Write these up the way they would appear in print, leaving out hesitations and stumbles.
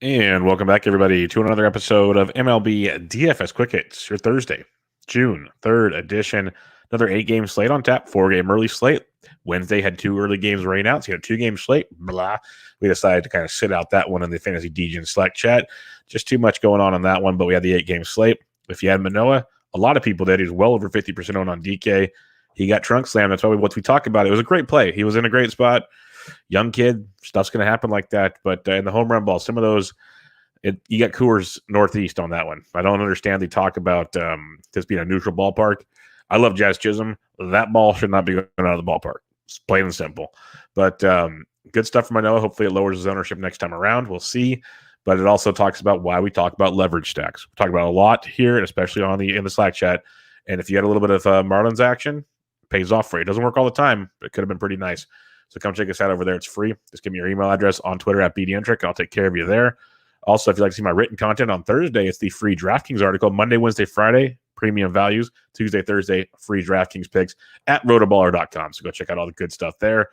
And welcome back, everybody, to another episode of MLB DFS Quick Hits, your Thursday, June 3rd edition. Another 8-game slate on tap, 4-game early slate. Wednesday had 2 early games rain out, so you had a 2-game slate. Blah. We decided to kind of sit out that one in the Fantasy DJ Select chat. Just too much going on that one, but we had the 8-game slate. If you had Manoah, a lot of people did. He's well over 50% owned on DK. He got trunk slammed. That's why we talk about it. It was a great play. He was in a great spot. Young kid, stuff's going to happen like that. But in the home run ball, some of those, you got Coors Northeast on that one. I don't understand the talk about this being a neutral ballpark. I love Jazz Chisholm. That ball should not be going out of the ballpark. It's plain and simple. But good stuff from Manoah. Hopefully it lowers his ownership next time around. We'll see. But it also talks about why we talk about leverage stacks. We talk about a lot here, especially in the Slack chat. And if you had a little bit of Marlins action, it pays off for you. It doesn't work all the time, but it could have been pretty nice. So come check us out over there. It's free. Just give me your email address on Twitter at BDentric. I'll take care of you there. Also, if you'd like to see my written content on Thursday, it's the free DraftKings article. Monday, Wednesday, Friday, premium values. Tuesday, Thursday, free DraftKings picks at RotoBaller.com. So go check out all the good stuff there.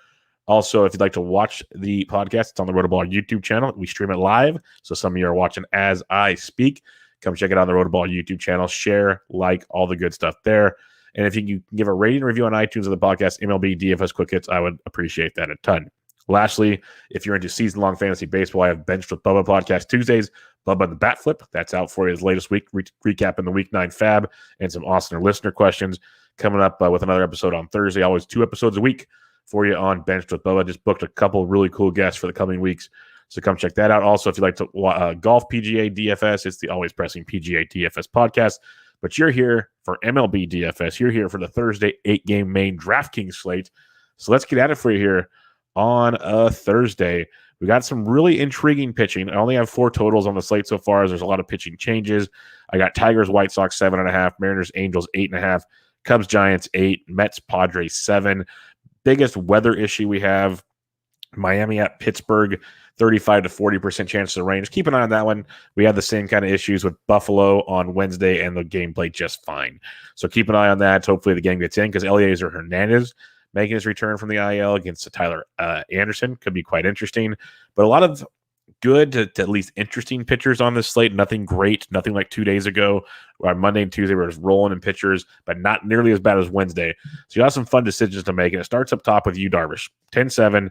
Also, if you'd like to watch the podcast, it's on the RotoBaller YouTube channel. We stream it live, so some of you are watching as I speak. Come check it out on the RotoBaller YouTube channel. Share, like, all the good stuff there. And if you can give a rating and review on iTunes of the podcast, MLB DFS Quick Hits, I would appreciate that a ton. Lastly, if you're into season-long fantasy baseball, I have Benched with Bubba podcast Tuesdays. Bubba the Bat Flip, that's out for his latest week, recapping the Week 9 fab and some awesome listener questions. Coming up with another episode on Thursday, always 2 episodes a week for you on Benched with Bubba. Just booked a couple really cool guests for the coming weeks, so come check that out. Also, if you like to golf PGA DFS, it's the Always Pressing PGA DFS podcast. But you're here for MLB DFS. You're here for the Thursday 8-game main DraftKings slate. So let's get at it for you here on a Thursday. We got some really intriguing pitching. I only have 4 totals on the slate so far, as there's a lot of pitching changes. I got Tigers, White Sox 7.5, Mariners, Angels 8.5, Cubs, Giants 8, Mets, Padres 7. Biggest weather issue we have, Miami at Pittsburgh, 35 to 40% chance of rain. Just keep an eye on that one. We had the same kind of issues with Buffalo on Wednesday, and the game played just fine. So keep an eye on that. Hopefully the game gets in, because Eliezer Hernandez making his return from the IL against Tyler Anderson could be quite interesting. But a lot of good to at least interesting pitchers on this slate. Nothing great, nothing like 2 days ago. On Monday and Tuesday, we're just rolling in pitchers, but not nearly as bad as Wednesday. So you have some fun decisions to make, and it starts up top with you, Darvish. 10-7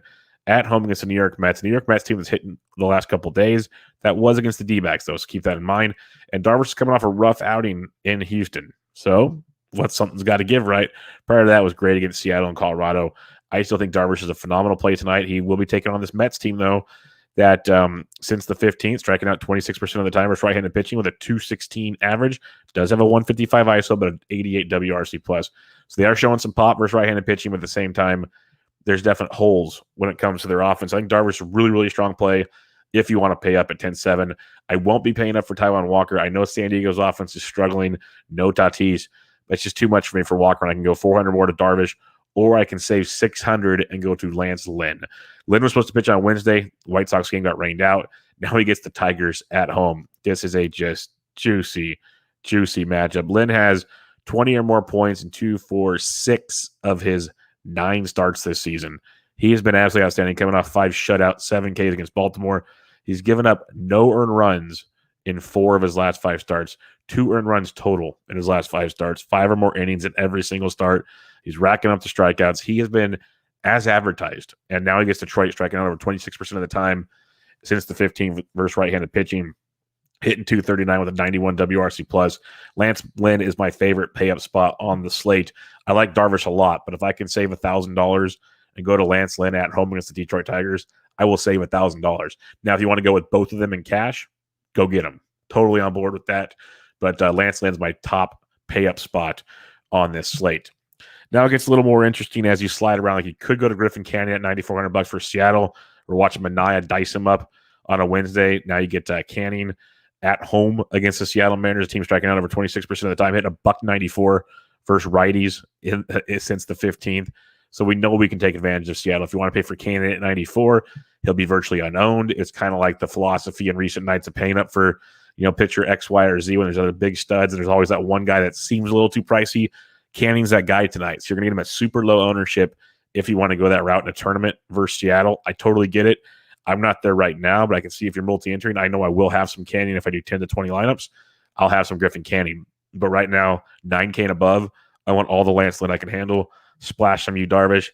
at home against the New York Mets. The New York Mets team was hitting the last couple of days. That was against the D-backs, though, so keep that in mind. And Darvish is coming off a rough outing in Houston. So something's got to give, right? Prior to that was great against Seattle and Colorado. I still think Darvish is a phenomenal play tonight. He will be taking on this Mets team, though, that since the 15th, striking out 26% of the time versus right-handed pitching with a 216 average. Does have a 155 ISO, but an 88 WRC+. So they are showing some pop versus right-handed pitching, but at the same time, there's definite holes when it comes to their offense. I think Darvish is a really, really strong play if you want to pay up at 10-7. I won't be paying up for Taijuan Walker. I know San Diego's offense is struggling. No Tatis. That's just too much for me for Walker. I can go 400 more to Darvish, or I can save 600 and go to Lance Lynn. Lynn was supposed to pitch on Wednesday. White Sox game got rained out. Now he gets the Tigers at home. This is a just juicy, juicy matchup. Lynn has 20 or more points in 2, 4, 6 of his 9 starts this season. He has been absolutely outstanding, coming off 5 shutouts, 7 Ks against Baltimore. He's given up no earned runs in 4 of his last 5 starts, 2 earned runs total in his last 5 starts, 5 or more innings in every single start. He's racking up the strikeouts. He has been as advertised, and now he gets Detroit striking out over 26% of the time since the 15 versus right-handed pitching, hitting 239 with a 91 WRC+. Lance Lynn is my favorite pay-up spot on the slate. I like Darvish a lot, but if I can save $1,000 and go to Lance Lynn at home against the Detroit Tigers, I will save $1,000. Now, if you want to go with both of them in cash, go get them. Totally on board with that. But Lance Lynn's my top pay-up spot on this slate. Now it gets a little more interesting as you slide around. Like you could go to Griffin Canyon at $9,400 for Seattle. We're watching Mania dice him up on a Wednesday. Now you get Canning at home against the Seattle Mariners, a team striking out over 26% of the time, hitting $194 versus righties since the 15th. So we know we can take advantage of Seattle. If you want to pay for Cannon at 94, he'll be virtually unowned. It's kind of like the philosophy in recent nights of paying up for, pitcher X, Y, or Z when there's other big studs, and there's always that one guy that seems a little too pricey. Canning's that guy tonight. So you're going to get him at super low ownership if you want to go that route in a tournament versus Seattle. I totally get it. I'm not there right now, but I can see if you're multi-entering. I know I will have some Canning if I do 10 to 20 lineups. I'll have some Griffin Canning. But right now, 9K and above, I want all the Lance Lynn I can handle. Splash some Yu Darvish,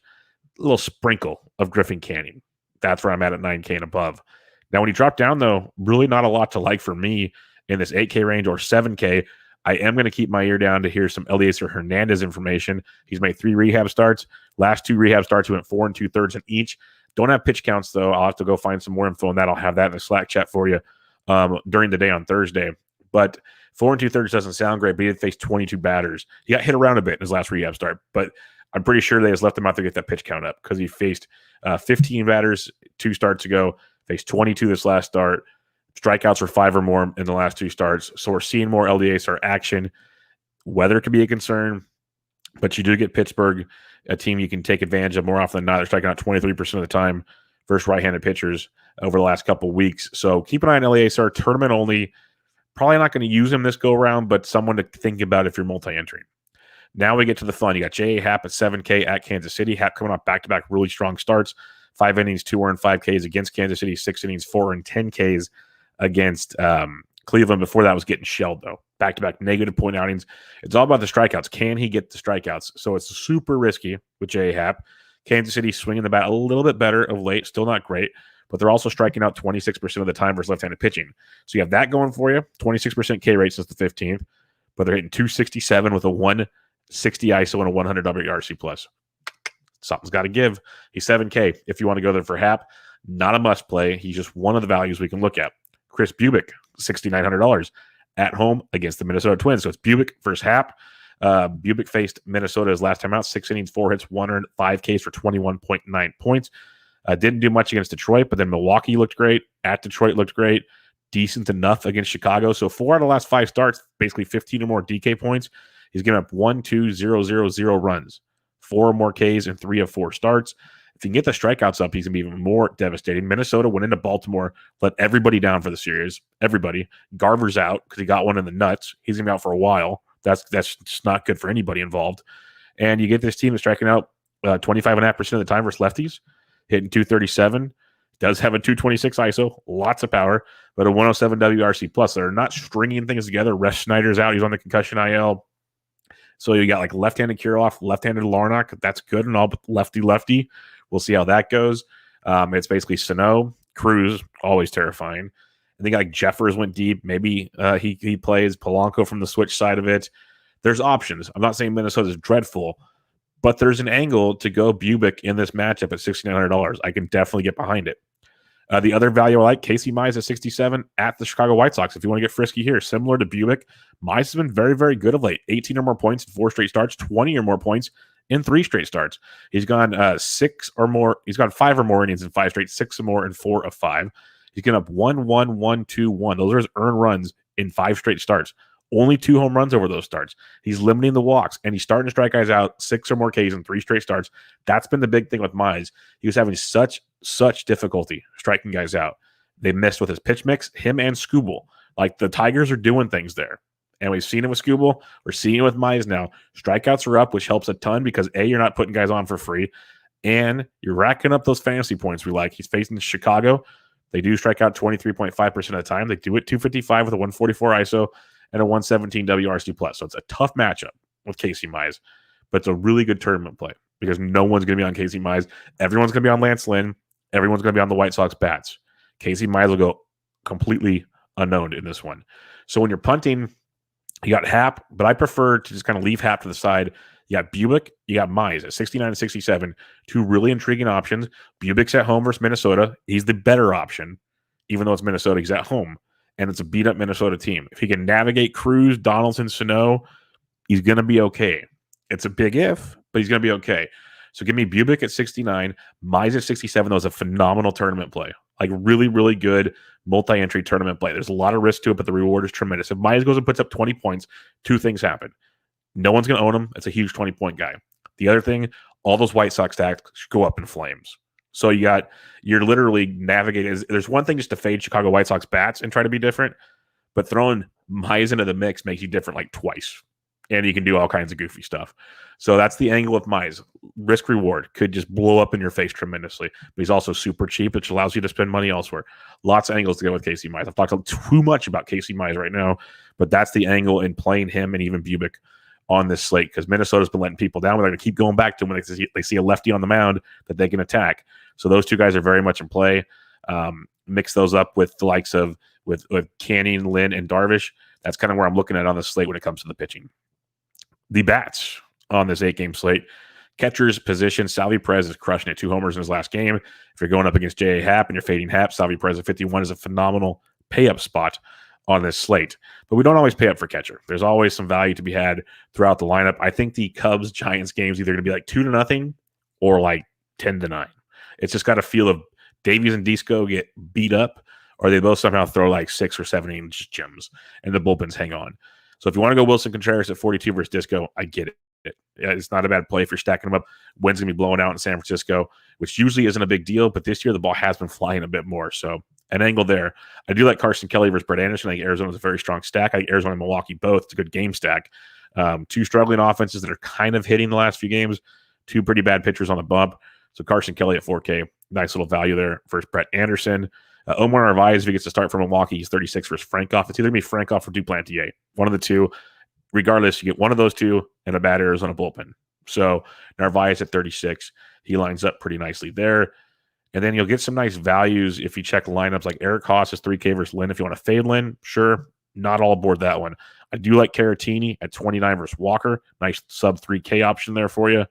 a little sprinkle of Griffin Canning. That's where I'm at 9K and above. Now, when you drop down, though, really not a lot to like for me in this 8K range or 7K. I am going to keep my ear down to hear some Eliezer Hernandez information. He's made 3 rehab starts. Last 2 rehab starts, he went 4 2/3 in each. Don't have pitch counts, though. I'll have to go find some more info on that. I'll have that in the Slack chat for you during the day on Thursday. But 4 2/3 doesn't sound great, but he did face 22 batters. He got hit around a bit in his last rehab start, but I'm pretty sure they just left him out there to get that pitch count up because he faced 15 batters 2 starts ago, faced 22 this last start. Strikeouts were 5 or more in the last 2 starts. So we're seeing more LDAs action. Weather could be a concern, but you do get Pittsburgh, a team you can take advantage of more often than not. They're striking out 23% of the time versus right-handed pitchers over the last couple of weeks. So keep an eye on LASR, tournament only. Probably not going to use him this go-around, but someone to think about if you're multi-entering. Now we get to the fun. You got J.A. Happ at 7K at Kansas City. Happ coming off back-to-back really strong starts. 5 innings, 2 earned 5Ks against Kansas City. 6 innings, 4 and 10Ks against Cleveland. Before that was getting shelled, though. Back-to-back negative point outings. It's all about the strikeouts. Can he get the strikeouts? So it's super risky with J.A. Happ. Kansas City swinging the bat a little bit better of late. Still not great, but they're also striking out 26% of the time versus left-handed pitching. So you have that going for you. 26% K rate since the 15th, but they're hitting 267 with a 160 ISO and a 100 WRC plus. Something's got to give. He's 7K. If you want to go there for Happ, not a must play. He's just one of the values we can look at. Chris Bubick, $6,900 at home against the Minnesota Twins. So it's Bubick versus Happ. Bubick faced Minnesota his last time out, 6 innings, 4 hits, 105 Ks for 21.9 points. Didn't do much against Detroit, but then Milwaukee looked great. At Detroit looked great. Decent enough against Chicago. So 4 out of the last 5 starts, basically 15 or more DK points. He's given up 1, 2, 0, 0, 0 runs, 4 or more Ks in 3 of 4 starts. If he can get the strikeouts up, he's going to be even more devastating. Minnesota went into Baltimore, let everybody down for the series. Everybody. Garver's out because he got one in the nuts. He's going to be out for a while. That's just not good for anybody involved. And you get this team that's striking out 25.5% of the time versus lefties, hitting 237. Does have a 226 ISO, lots of power, but a 107 WRC plus. They're not stringing things together. Resch Snyder's out. He's on the concussion IL. So you got like left-handed Kirilloff, left-handed Larnach. That's good and all, but lefty. We'll see how that goes. It's basically Sano, Cruz, always terrifying. I think like Jeffers went deep. Maybe he plays Polanco from the switch side of it. There's options. I'm not saying Minnesota's dreadful, but there's an angle to go Bubick in this matchup at $6,900. I can definitely get behind it. The other value I like, Casey Mize at 67 at the Chicago White Sox. If you want to get frisky here, similar to Bubick, Mize has been very, very good of late. 18 or more points in 4 straight starts, 20 or more points in 3 straight starts. He's gone 6 or more. He's gone 5 or more innings in 5 straight, 6 or more in 4 of 5. He's getting up 1, 1, 1, 2, 1. Those are his earned runs in 5 straight starts. Only 2 home runs over those starts. He's limiting the walks, and he's starting to strike guys out 6 or more Ks in 3 straight starts. That's been the big thing with Mize. He was having such difficulty striking guys out. They missed with his pitch mix, him and Skubal. Like, the Tigers are doing things there. And we've seen it with Skubal. We're seeing it with Mize now. Strikeouts are up, which helps a ton because, A, you're not putting guys on for free, and you're racking up those fantasy points we like. He's facing Chicago. They do strike out 23.5% of the time. They do it 255 with a 144 ISO and a 117 WRC plus. So it's a tough matchup with Casey Mize, but it's a really good tournament play because no one's going to be on Casey Mize. Everyone's going to be on Lance Lynn. Everyone's going to be on the White Sox bats. Casey Mize will go completely unknown in this one. So when you're punting, you got Happ, but I prefer to just kind of leave Happ to the side. You got Bubick, you got Mize at 69 and 67. 2 really intriguing options. Bubick's at home versus Minnesota. He's the better option, even though it's Minnesota. He's at home, and it's a beat-up Minnesota team. If he can navigate Cruz, Donaldson, Sano, he's going to be okay. It's a big if, but he's going to be okay. So give me Bubick at 69, Mize at 67. That was a phenomenal tournament play. Like, really, really good multi-entry tournament play. There's a lot of risk to it, but the reward is tremendous. If Mize goes and puts up 20 points, 2 things happen. No one's going to own him. It's a huge 20-point guy. The other thing, all those White Sox stacks go up in flames. So you're literally navigating. There's one thing just to fade Chicago White Sox bats and try to be different, but throwing Mize into the mix makes you different like twice. and you can do all kinds of goofy stuff. So that's the angle with Mize. Risk reward could just blow up in your face tremendously, but he's also super cheap, which allows you to spend money elsewhere. Lots of angles to go with Casey Mize. I've talked too much about Casey Mize right now, but that's the angle in playing him and even Bubick on this slate, because Minnesota's been letting people down. They're going to keep going back to when they see a lefty on the mound that they can attack. So those two guys are very much in play. Mix those up with the likes of with Canning, Lynn, and Darvish. That's kind of where I'm looking at on the slate when it comes to the pitching. The bats on this 8-game slate. Catcher's position, Salvi Perez is crushing it. 2 homers in his last game. If you're going up against J.A. Happ and you're fading Happ, Salvi Perez at 51 is a phenomenal pay-up spot on this slate. But we don't always pay up for catcher. There's always some value to be had throughout the lineup. I think the Cubs-Giants game is either going to be like 2-0 or like 10-9. It's just got a feel of Davies and Disco get beat up, or they both somehow throw like 6 or 7 inch gems, and the bullpens hang on. So if you want to go Wilson Contreras at 42 versus Disco, I get it. It's not a bad play if you're stacking them up. Wind's going to be blowing out in San Francisco, which usually isn't a big deal, but this year the ball has been flying a bit more. So an angle there. I do like Carson Kelly versus Brett Anderson. I think Arizona's a very strong stack. I think Arizona and Milwaukee both. It's a good game stack. 2 struggling offenses that are kind of hitting the last few games. 2 pretty bad pitchers on the bump. So Carson Kelly at 4K. Nice little value there versus Brett Anderson. Omar Narvaez, if he gets to start from Milwaukee, he's 36 versus Francoff. It's either going to be Francoff or Duplantier. One of the two. Regardless, you get one of those two and a bad Arizona bullpen. So Narvaez at 36. He lines up pretty nicely there. And then you'll get some nice values if you check lineups like Eric Haas is 3K versus Lynn. If you want to fade Lynn, sure. Not all aboard that one. I do like Caratini at 29 versus Walker. Nice sub 3K option there for you.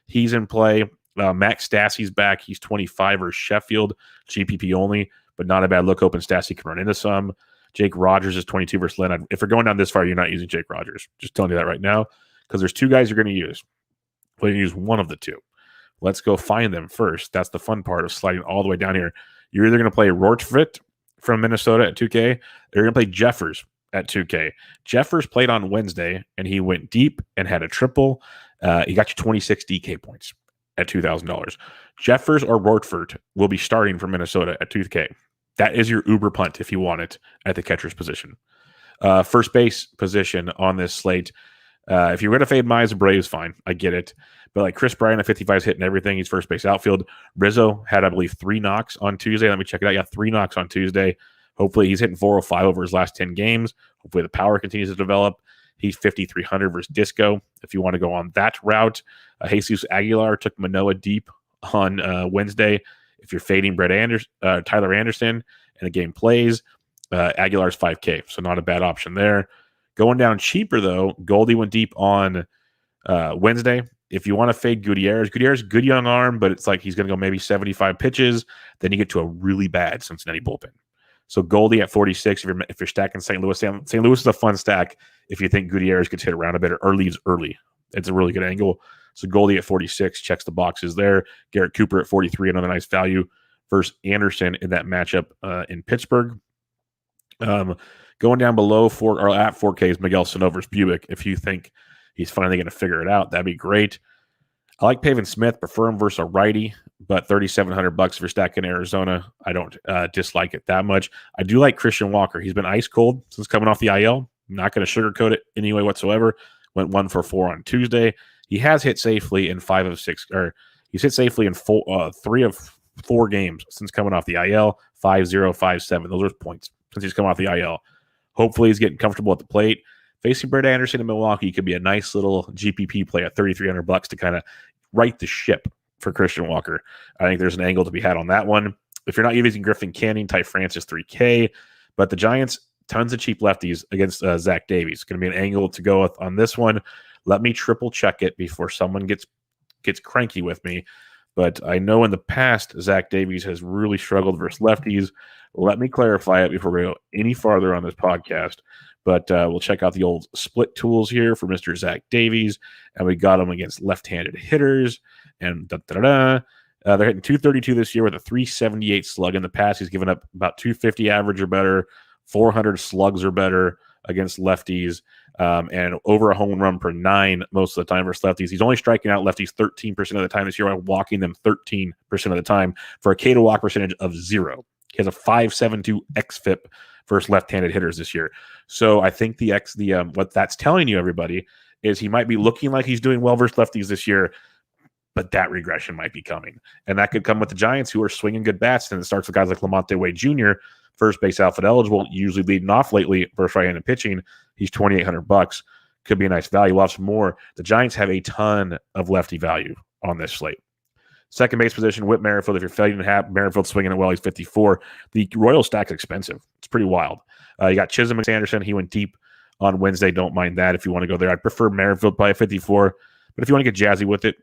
He's in play. Max Stassi's back. He's 25 versus Sheffield. GPP only, but not a bad look. Hoping Stassi can run into some. Jake Rogers is 22 versus Lynn. If you're going down this far, you're not using Jake Rogers. Just telling you that right now, because there's 2 guys you're going to use. Well, you use one of the 2. Let's go find them first. That's the fun part of sliding all the way down here. You're either going to play Rortvedt from Minnesota at 2K, or you're going to play Jeffers at 2K. Jeffers played on Wednesday, and he went deep and had a triple. He got you 26 DK points at $2,000. Jeffers or Rortvedt will be starting for Minnesota at 2K. That is your Uber punt if you want it at the catcher's position. First base position on this slate. If you're going to fade Mize, Braves, fine. I get it. But like Chris Bryant at 55 is hitting everything. He's first base outfield. Rizzo had, I believe, 3 knocks on Tuesday. Let me check it out. Yeah, 3 knocks on Tuesday. Hopefully he's hitting 405 over his last 10 games. Hopefully the power continues to develop. He's 5,300 versus Disco if you want to go on that route. Jesus Aguilar took Manoah deep on Wednesday. If you're fading Tyler Anderson and the game plays, Aguilar's 5K, so not a bad option there. Going down cheaper, though, Goldie went deep on Wednesday. If you want to fade Gutierrez, good young arm, but it's like he's going to go maybe 75 pitches. Then you get to a really bad Cincinnati bullpen. So Goldie at 46, if you're stacking St. Louis. St. Louis is a fun stack if you think Gutierrez gets hit around a bit or leaves early. It's a really good angle. So Goldie at 46 checks the boxes there. Garrett Cooper at 43, another nice value versus Anderson in that matchup in Pittsburgh. Going down below 4 or at 4K is Miguel Sano versus Bubick. If you think he's finally going to figure it out, that'd be great. I like Pavin Smith, prefer him versus a righty, but $3,700 for stacking Arizona. I don't dislike it that much. I do like Christian Walker. He's been ice cold since coming off the IL. I'm not going to sugarcoat it any way whatsoever. Went 1 for 4 on Tuesday. He has hit safely in 5 of 6, or he's hit safely in 3 of 4 games since coming off the IL. 5-0, 5-7. Those are points since he's come off the IL. Hopefully he's getting comfortable at the plate. Facing Brett Anderson in Milwaukee could be a nice little GPP play at $3,300 to kind of right the ship for Christian Walker. I think there's an angle to be had on that one. If you're not using Griffin Canning, Ty France is 3K. But the Giants, tons of cheap lefties against Zach Davies. It's going to be an angle to go with on this one. Let me triple check it before someone gets cranky with me. But I know in the past, Zach Davies has really struggled versus lefties. Let me clarify it before we go any farther on this podcast. But we'll check out the old split tools here for Mr. Zach Davies. And we got him against left-handed hitters. And they're hitting 232 this year with a 378 slug. In the past, he's given up about 250 average or better, 400 slugs or better against lefties, and over a home run per 9 most of the time versus lefties. He's only striking out lefties 13% of the time this year, while walking them 13% of the time for a K to walk percentage of 0. He has a 5.72 xFIP versus left-handed hitters this year. So I think what that's telling you, everybody, is he might be looking like he's doing well versus lefties this year, but that regression might be coming. And that could come with the Giants, who are swinging good bats. And it starts with guys like Lamonte Wade Jr., first base outfit eligible, usually leading off lately versus right-handed pitching. He's $2,800. Could be a nice value. We'll have some more. The Giants have a ton of lefty value on this slate. Second base position, Whit Merrifield. If you're failing to have Merrifield swinging it well, he's 54. The Royal stack's expensive. It's pretty wild. You got Chisholm and Sanderson. He went deep on Wednesday. Don't mind that if you want to go there. I'd prefer Merrifield by 54. But if you want to get jazzy with it,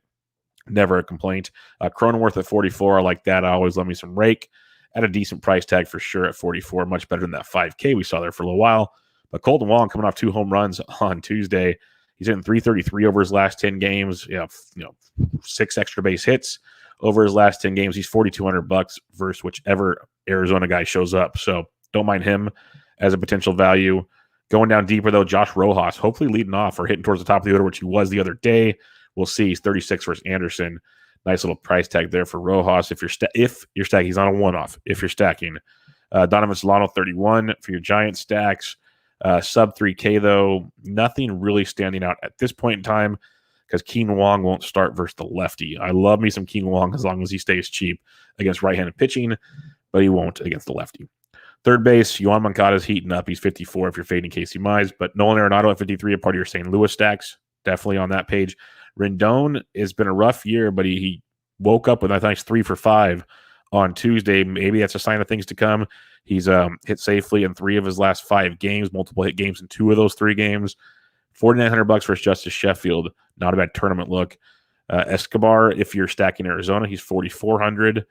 never a complaint. Cronenworth at 44. I like that. I always love me some Rake at a decent price tag for sure at 44. Much better than that 5K we saw there for a little while. But Colton Wong coming off 2 home runs on Tuesday. He's hitting 333 over his last 10 games. 6 extra base hits over his last 10 games. He's $4,200 versus whichever Arizona guy shows up. So don't mind him as a potential value. Going down deeper, though, Josh Rojas, hopefully leading off or hitting towards the top of the order, which he was the other day. We'll see. He's 36 versus Anderson. Nice little price tag there for Rojas. If you're stacking, he's on a one-off. If you're stacking, Donovan Solano 31 for your Giant stacks. Sub 3K, though, nothing really standing out at this point in time because Keen Wong won't start versus the lefty. I love me some Keen Wong as long as he stays cheap against right-handed pitching, but he won't against the lefty. Third base, Yohan Moncada is heating up. He's 54 if you're fading Casey Mize, but Nolan Arenado at 53, a part of your St. Louis stacks, definitely on that page. Rendon has been a rough year, but he woke up with, I think, 3 for 5 on Tuesday. Maybe that's a sign of things to come. He's hit safely in 3 of his last 5 games, multiple hit games in 2 of those 3 games. $4,900 versus Justice Sheffield. Not a bad tournament look. Escobar, if you're stacking Arizona, he's $4,400.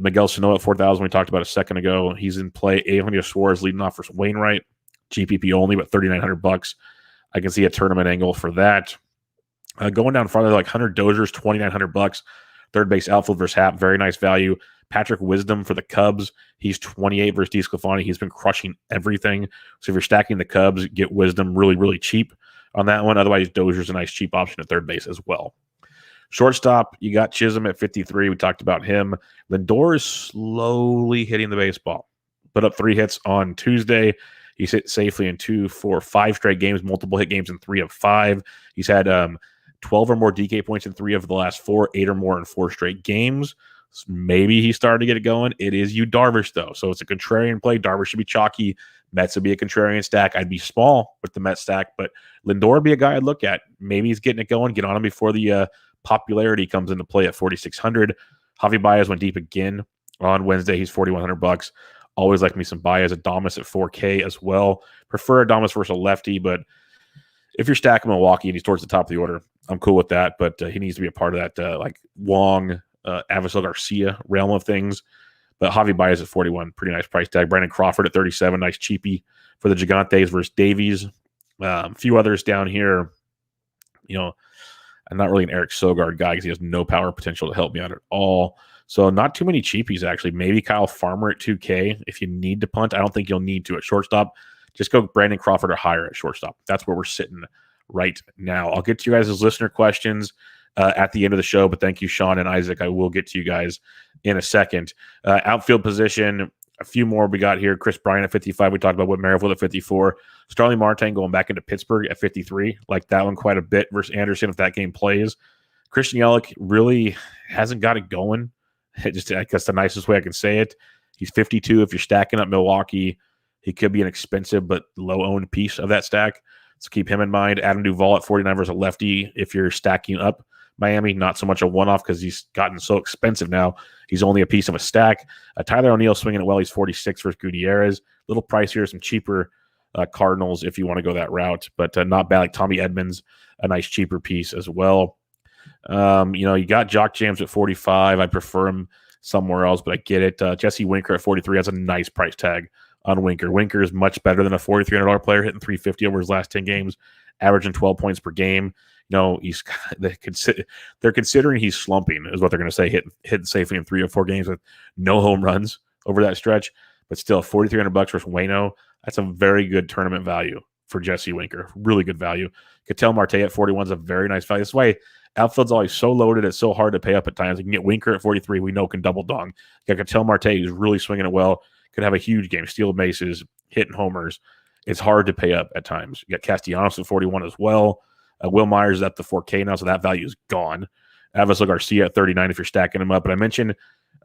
Miguel Sano at 4,000. We talked about a second ago. He's in play. Eugenio Suarez leading off versus Wainwright. GPP only, but $3,900. I can see a tournament angle for that. Going down farther, like Hunter Dozier's $2,900. Third base outfield versus Happ. Very nice value. Patrick Wisdom for the Cubs. He's 28 versus DeSclafani. He's been crushing everything. So if you're stacking the Cubs, get Wisdom really, really cheap on that one. Otherwise, Dozier's a nice cheap option at third base as well. Shortstop, you got Chisholm at 53. We talked about him. Lindor is slowly hitting the baseball. Put up 3 hits on Tuesday. He's hit safely in 2, 4, 5 straight games, multiple hit games in 3 of 5. He's had 12 or more DK points in 3 of the last 4, 8 or more in 4 straight games. So maybe he started to get it going. It is Yu Darvish, though. So it's a contrarian play. Darvish should be chalky. Mets would be a contrarian stack. I'd be small with the Mets stack, but Lindor would be a guy I'd look at. Maybe he's getting it going. Get on him before the popularity comes into play at 4,600. Javi Baez went deep again on Wednesday. He's $4,100. Always like me some Baez. Adames at 4K as well. Prefer Adames versus a lefty, but if you're stacking Milwaukee and he's towards the top of the order, I'm cool with that. But he needs to be a part of that, like Wong, Avisel Garcia realm of things. But Javi Baez at 41, pretty nice price tag. Brandon Crawford at 37, nice cheapie for the Gigantes versus Davies. A few others down here. I'm not really an Eric Sogard guy because he has no power potential to help me out at all. So not too many cheapies, actually. Maybe Kyle Farmer at 2K if you need to punt. I don't think you'll need to at shortstop. Just go Brandon Crawford or higher at shortstop. That's where we're sitting right now. I'll get to you guys' listener questions at the end of the show, but thank you, Sean and Isaac. I will get to you guys in a second. Outfield position, a few more we got here. Chris Bryant at 55. We talked about Whit Merrifield at 54. Starling Marte going back into Pittsburgh at 53. Like that one quite a bit versus Anderson if that game plays. Christian Yelich really hasn't got it going. Just, I guess the nicest way I can say it. He's 52. If you're stacking up Milwaukee, he could be an expensive but low-owned piece of that stack. So keep him in mind. Adam Duvall at 49 versus a lefty. If you're stacking up Miami, not so much a one-off because he's gotten so expensive now. He's only a piece of a stack. Tyler O'Neill swinging it well. He's 46 versus Gutierrez. Little pricier, some cheaper Cardinals if you want to go that route, but not bad. Like Tommy Edmonds, a nice cheaper piece as well. You got Jock Jams at 45. I prefer him somewhere else, but I get it. Jesse Winker at 43 has a nice price tag on Winker. Winker is much better than a $4,300 player hitting 350 over his last 10 games, averaging 12 points per game. They're considering he's slumping, is what they're going to say, hitting safely in 3 or 4 games with no home runs over that stretch. But still, $4,300 versus Waino, that's a very good tournament value for Jesse Winker. Really good value. Ketel Marte at 41 is a very nice value. That's why outfield's always so loaded, it's so hard to pay up at times. You can get Winker at 43, we know can double dong. You got Ketel Marte, who's really swinging it well, could have a huge game, steal bases, hitting homers. It's hard to pay up at times. You got Castellanos at 41 as well. Will Myers is up to 4K now, so that value is gone. Avisail Garcia at 39 if you're stacking him up. But I mentioned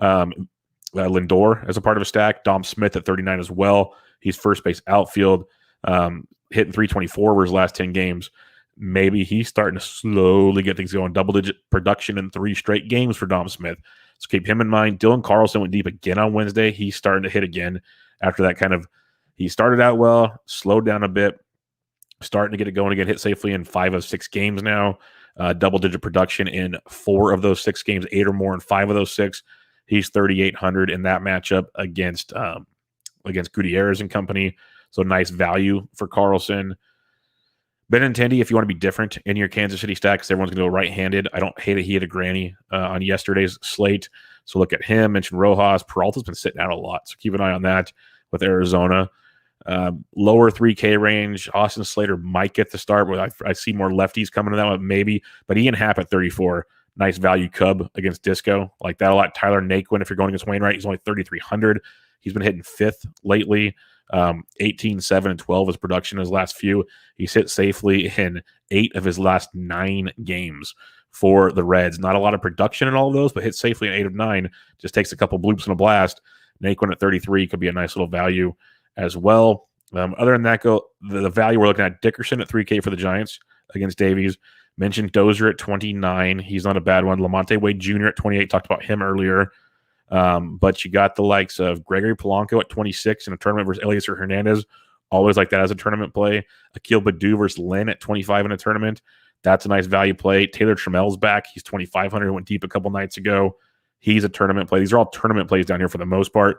Lindor as a part of a stack. Dom Smith at 39 as well. He's first base outfield, hitting 324 over his last 10 games. Maybe he's starting to slowly get things going. Double-digit production in 3 straight games for Dom Smith. So keep him in mind. Dylan Carlson went deep again on Wednesday. He's starting to hit again after that he started out well, slowed down a bit, starting to get it going again, hit safely in 5 of 6 games now. Double-digit production in 4 of those 6 games, 8 or more in 5 of those 6. He's 3,800 in that matchup against Gutierrez and company. So nice value for Carlson. Benintendi, if you want to be different in your Kansas City stack, because everyone's going to go right-handed. I don't hate it. He hit a granny on yesterday's slate. So look at him. Mentioned Rojas. Peralta's been sitting out a lot. So keep an eye on that with Arizona. Lower 3K range. Austin Slater might get the start, but I see more lefties coming to that one, maybe. But Ian Happ at 34. Nice value Cub against Disco. Like that a lot. Tyler Naquin, if you're going against Wainwright, he's only 3,300. He's been hitting 5th lately. 18, 7, and 12 his production his last few. He's hit safely in 8 of his last 9 games for the Reds. Not a lot of production in all of those, but hit safely in 8 of 9. Just takes a couple bloops and a blast. Naquin at 33 could be a nice little value as well. Other than that, the value we're looking at, Dickerson at 3K for the Giants against Davies. Mentioned Dozier at 29. He's not a bad one. Lamonte Wade Jr. at 28. Talked about him earlier. But you got the likes of Gregory Polanco at 26 in a tournament versus Elias or Hernandez. Always like that as a tournament play. Akil Baddoo versus Lynn at 25 in a tournament. That's a nice value play. Taylor Trammell's back. He's 2,500. Went deep a couple nights ago. He's a tournament play. These are all tournament plays down here for the most part.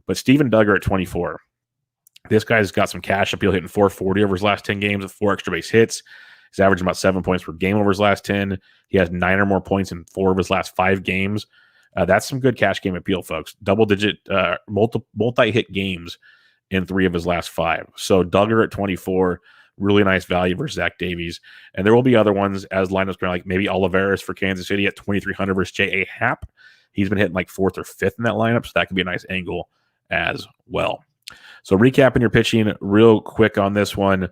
But Steven Duggar at 24. This guy's got some cash appeal, hitting 440 over his last 10 games with 4 extra base hits. He's averaging about 7 points per game over his last 10. He has 9 or more points in 4 of his last 5 games. That's some good cash game appeal, folks. Double-digit, multi-hit games in 3 of his last 5. So Duggar at 24, really nice value versus Zach Davies. And there will be other ones as lineups kind of like maybe Olivares for Kansas City at 2,300 versus J.A. Happ. He's been hitting like 4th or 5th in that lineup, so that could be a nice angle as well. So recapping your pitching real quick on this one,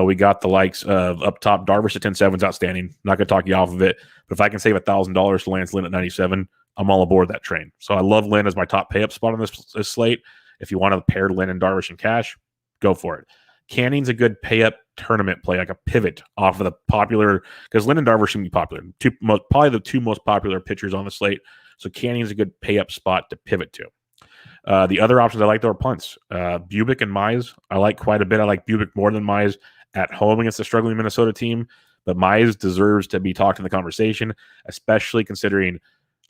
we got the likes of up top, Darvish at 10-7 is outstanding. Not going to talk you off of it, but if I can save $1,000 to Lance Lynn at 97, I'm all aboard that train. So I love Lynn as my top pay-up spot on this slate. If you want to pair Lynn and Darvish in cash, go for it. Canning's a good pay-up tournament play, like a pivot off of the popular, because Lynn and Darvish should be popular. Probably the 2 most popular pitchers on the slate. So Canning's a good pay-up spot to pivot to. The other options I like, though, are punts. Bubick and Mize, I like quite a bit. I like Bubick more than Mize at home against the struggling Minnesota team. But Mize deserves to be talked in the conversation, especially considering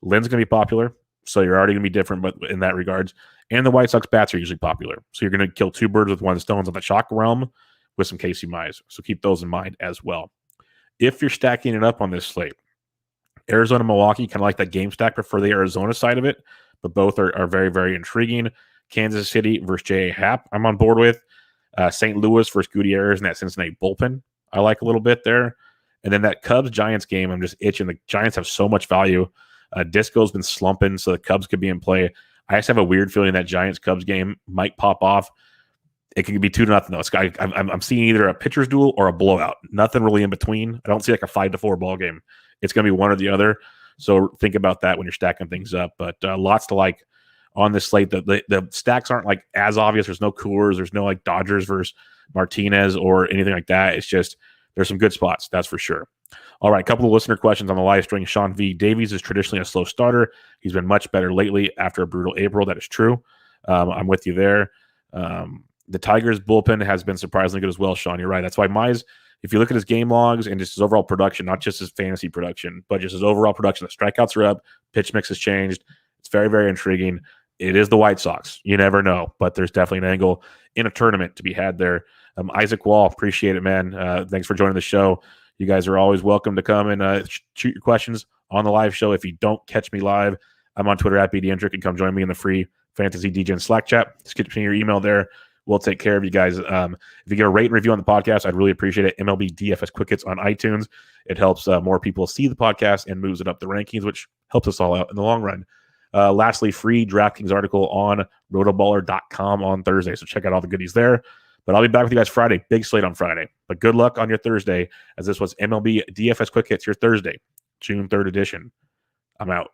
Lynn's going to be popular. So you're already going to be different but in that regards. And the White Sox bats are usually popular. So you're going to kill 2 birds with 1 stone on the chalk realm with some Casey Mize. So keep those in mind as well. If you're stacking it up on this slate, Arizona, Milwaukee, kind of like that game stack, prefer the Arizona side of it. But both are very, very intriguing. Kansas City versus J.A. Happ, I'm on board with. St. Louis versus Gutierrez and that Cincinnati bullpen, I like a little bit there. And then that Cubs-Giants game, I'm just itching. The Giants have so much value. Disco's been slumping, so the Cubs could be in play. I just have a weird feeling that Giants-Cubs game might pop off. It could be 2-0, though. I'm seeing either a pitcher's duel or a blowout. Nothing really in between. I don't see like a 5-4 ball game. It's going to be one or the other. So think about that when you're stacking things up. But lots to like on this slate. The stacks aren't like as obvious. There's no Coors. There's no like Dodgers versus Martinez or anything like that. It's just there's some good spots. That's for sure. All right, a couple of listener questions on the live stream. Sean V. Davies is traditionally a slow starter. He's been much better lately after a brutal April. That is true. I'm with you there. The Tigers bullpen has been surprisingly good as well, Sean. You're right. That's why Mize, if you look at his game logs and just his overall production, not just his fantasy production, but just his overall production, the strikeouts are up, pitch mix has changed. It's very, very intriguing. It is the White Sox. You never know, but there's definitely an angle in a tournament to be had there. Isaac Wall, appreciate it, man. Thanks for joining the show. You guys are always welcome to come and shoot your questions on the live show. If you don't catch me live, I'm on Twitter at BDentric and come join me in the free Fantasy DGen Slack chat. Just get me your email there. We'll take care of you guys. If you give a rate and review on the podcast, I'd really appreciate it. MLB DFS Quick Hits on iTunes. It helps more people see the podcast and moves it up the rankings, which helps us all out in the long run. Lastly, free DraftKings article on RotoBaller.com on Thursday. So check out all the goodies there. But I'll be back with you guys Friday. Big slate on Friday. But good luck on your Thursday, as this was MLB DFS Quick Hits, your Thursday, June 3rd edition. I'm out.